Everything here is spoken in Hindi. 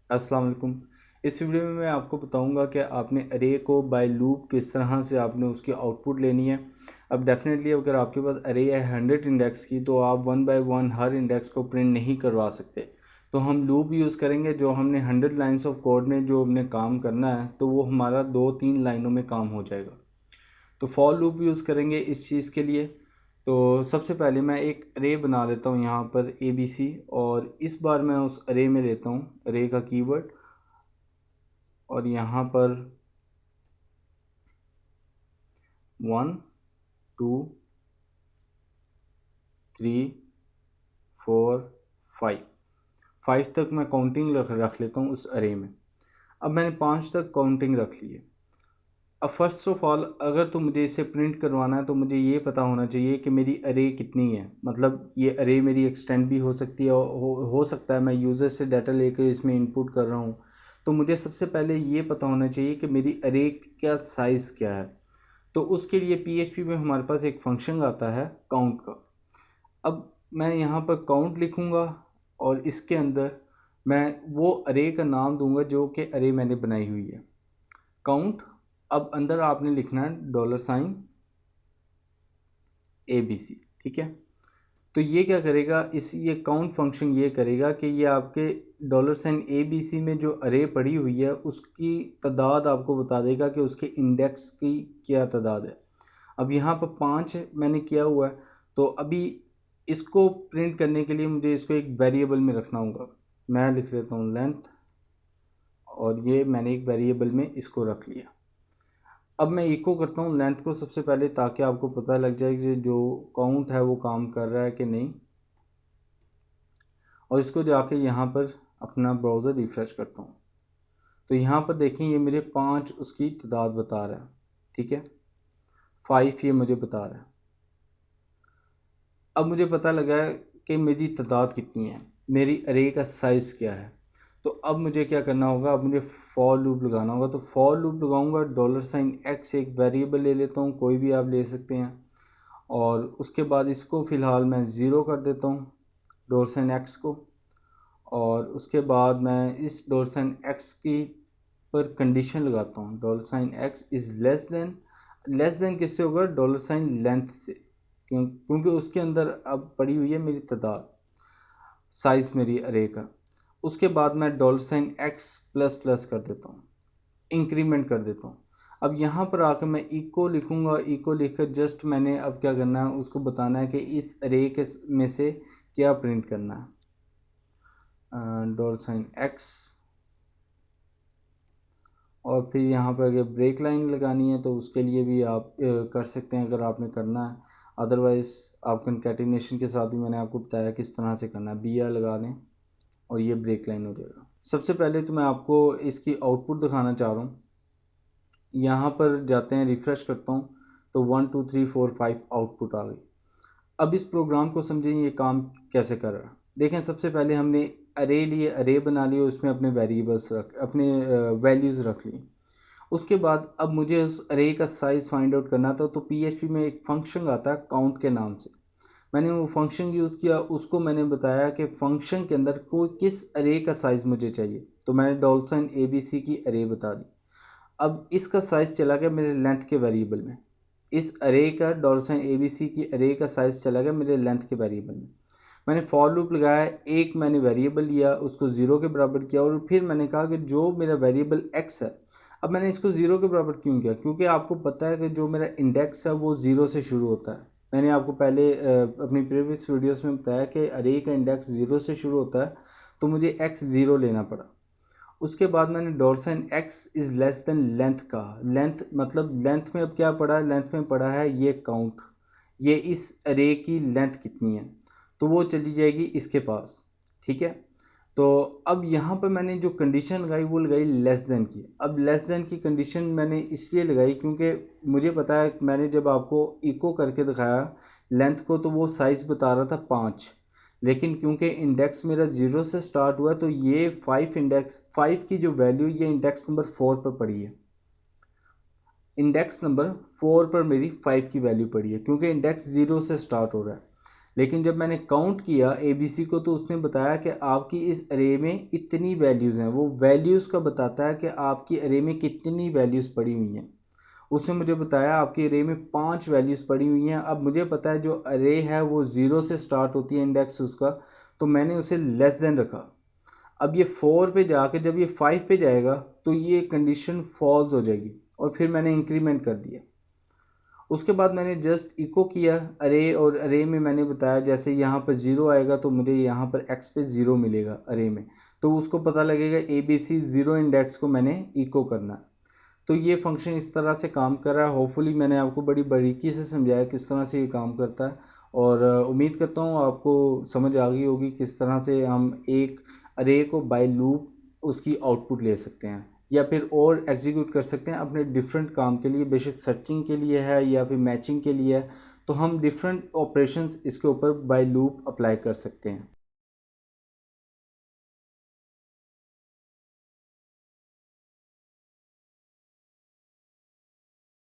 अस्सलाम वालेकुम। इस वीडियो में मैं आपको बताऊंगा कि आपने अरे को बाय लूप किस तरह से आपने उसकी आउटपुट लेनी है। अब डेफिनेटली अगर आपके पास अरे है 100 इंडेक्स की तो आप 1 बाय 1 हर इंडेक्स को प्रिंट नहीं करवा सकते। तो हम लूप यूज़ करेंगे। जो हमने 100 लाइन्स ऑफ कोड में जो हमने काम करना है तो वो हमारा 2-3 लाइनों में काम हो जाएगा। तो फॉर लूप यूज़ करेंगे इस चीज़ के लिए। तो सबसे पहले मैं एक अरे बना लेता हूँ यहाँ पर ABC, और इस बार मैं उस अरे में लेता हूँ अरे का कीवर्ड, और यहाँ पर 1 2 3 4 5 तक मैं काउंटिंग रख लेता हूँ उस अरे में। अब मैंने 5 तक काउंटिंग रख ली है। अब फर्स्ट ऑफ ऑल अगर तो मुझे इसे प्रिंट करवाना है तो मुझे ये पता होना चाहिए कि मेरी अरे कितनी है। मतलब ये अरे मेरी एक्सटेंड भी हो सकती है, हो सकता है मैं यूज़र से डाटा लेकर इसमें इनपुट कर रहा हूँ। तो मुझे सबसे पहले ये पता होना चाहिए कि मेरी अरे का साइज़ क्या है। तो उसके लिए PHP में हमारे पास एक फंक्शन आता है काउंट का। अब मैं यहाँ पर काउंट लिखूँगा और इसके अंदर मैं वो अरे का नाम दूंगा जो कि अरे मैंने बनाई हुई है, काउंट। अब अंदर आपने लिखना है $ABC, ठीक है। तो ये क्या करेगा, ये काउंट फंक्शन ये करेगा कि ये आपके $ABC में जो अरे पड़ी हुई है उसकी तादाद आपको बता देगा कि उसके इंडेक्स की क्या तादाद है। अब यहाँ पर 5 मैंने किया हुआ है। तो अभी इसको प्रिंट करने के लिए मुझे इसको एक वेरिएबल में रखना होगा। मैं लिख लेता हूँ लेंथ, और ये मैंने एक वेरिएबल में इसको रख लिया। अब मैं इको करता हूँ लेंथ को सबसे पहले, ताकि आपको पता लग जाए कि जो काउंट है वो काम कर रहा है कि नहीं। और इसको जाके यहाँ पर अपना ब्राउज़र रिफ़्रेश करता हूँ। तो यहाँ पर देखें ये मेरे 5 उसकी तादाद बता रहा है, ठीक है। 5 ये मुझे बता रहा है। अब मुझे पता लगा है कि मेरी तादाद कितनी है, मेरी अरे का साइज़ क्या है। तो अब मुझे क्या करना होगा, अब मुझे फॉर लूप लगाना होगा। तो फॉर लूप लगाऊंगा $x, एक वेरिएबल ले लेता हूँ, कोई भी आप ले सकते हैं। और उसके बाद इसको फ़िलहाल मैं ज़ीरो कर देता हूँ $x को। और उसके बाद मैं इस $x की पर कंडीशन लगाता हूँ $x इज़ लेस देन किससे होगा, $लेंथ से। क्योंकि उसके अंदर अब पड़ी हुई है मेरी तादाद, साइज़ मेरी अरे का। उसके बाद मैं $x प्लस प्लस कर देता हूँ, इंक्रीमेंट कर देता हूँ। अब यहाँ पर आकर मैं इको लिखूँगा। इको लिखकर जस्ट मैंने अब क्या करना है, उसको बताना है कि इस अरे के में से क्या प्रिंट करना है। $x, और फिर यहाँ पर अगर ब्रेक लाइन लगानी है तो उसके लिए भी आप कर सकते हैं अगर आपने करना है। अदरवाइज़ आप कंकैटिनेशन के साथ भी मैंने आपको बताया किस तरह से करना है। BR लगा दें और ये ब्रेक लाइन हो जाएगा। सबसे पहले तो मैं आपको इसकी आउटपुट दिखाना चाह रहा हूँ। यहाँ पर जाते हैं, रिफ़्रेश करता हूँ तो 1 2 3 4 5 आउटपुट आ गई। अब इस प्रोग्राम को समझें ये काम कैसे कर रहा है। देखें, सबसे पहले हमने अरे लिए, अरे बना लिए, उसमें अपने वेरिएबल्स अपने वैल्यूज़ रख ली। उसके बाद अब मुझे उस अरे का साइज़ फाइंड आउट करना था। तो PHP में एक फंक्शन आता है काउंट के नाम से। मैंने वो फंक्शन यूज़ किया, उसको मैंने बताया कि फ़ंक्शन के अंदर कोई किस अरे का साइज़ मुझे चाहिए। तो मैंने $ABC की अरे बता दी। अब इसका साइज़ चला गया मेरे लेंथ के वेरिएबल में। इस अरे का $ABC की अरे का साइज़ चला गया मेरे लेंथ के वेरिएबल में। मैंने फॉर लूप लगाया, एक मैंने वेरिएबल लिया, उसको ज़ीरो के बराबर किया, और फिर मैंने कहा कि जो मेरा वेरिएबल x है, अब मैंने इसको ज़ीरो के बराबर क्यों किया, क्योंकि आपको पता है कि जो मेरा इंडेक्स है वो ज़ीरो से शुरू होता है। मैंने आपको पहले अपनी प्रीवियस वीडियोस में बताया कि अरे का इंडेक्स ज़ीरो से शुरू होता है, तो मुझे x ज़ीरो लेना पड़ा। उसके बाद मैंने $x is less than length कहा। लेंथ मतलब लेंथ में अब क्या पड़ा है, लेंथ में पड़ा है ये काउंट, ये इस अरे की लेंथ कितनी है, तो वो चली जाएगी इसके पास, ठीक है। तो अब यहाँ पर मैंने जो कंडीशन लगाई वो लगाई लेस देन की। अब लेस देन की कंडीशन मैंने इसलिए लगाई क्योंकि मुझे पता है, मैंने जब आपको इको करके दिखाया लेंथ को तो वो साइज़ बता रहा था 5, लेकिन क्योंकि इंडेक्स मेरा 0 से स्टार्ट हुआ तो ये 5 की जो वैल्यू ये इंडेक्स नंबर 4 पर पड़ी है। इंडेक्स नंबर 4 पर मेरी 5 की वैल्यू पड़ी है क्योंकि इंडेक्स 0 से स्टार्ट हो रहा है। लेकिन जब मैंने काउंट किया ABC को तो उसने बताया कि आपकी इस अरे में इतनी वैल्यूज़ हैं। वो वैल्यूज़ का बताता है कि आपकी अरे में कितनी वैल्यूज़ पड़ी हुई हैं। उसने मुझे बताया आपकी अरे में 5 वैल्यूज़ पड़ी हुई हैं। अब मुझे पता है जो अरे है वो 0 से स्टार्ट होती है इंडेक्स उसका, तो मैंने उसे लेस देन रखा। अब ये 4 पे जाके जब ये 5 पे जाएगा तो ये कंडीशन फॉल्स हो जाएगी और फिर मैंने इंक्रीमेंट कर दिया। उसके बाद मैंने जस्ट इको किया अरे, और अरे में मैंने बताया जैसे यहाँ पर 0 आएगा तो मुझे यहाँ पर x पे 0 मिलेगा अरे में, तो उसको पता लगेगा ABC 0 इंडेक्स को मैंने इको करना है। तो ये फंक्शन इस तरह से काम कर रहा है। होपफुली मैंने आपको बड़ी बारीकी से समझाया किस तरह से ये काम करता है, और उम्मीद करता हूँ आपको समझ आ गई होगी किस तरह से हम एक अरे को बाय लूप उसकी आउटपुट ले सकते हैं या फिर और एग्जीक्यूट कर सकते हैं अपने डिफरेंट काम के लिए। बेशक सर्चिंग के लिए है या फिर मैचिंग के लिए है, तो हम डिफरेंट ऑपरेशंस इसके ऊपर बाय लूप अप्लाई कर सकते हैं।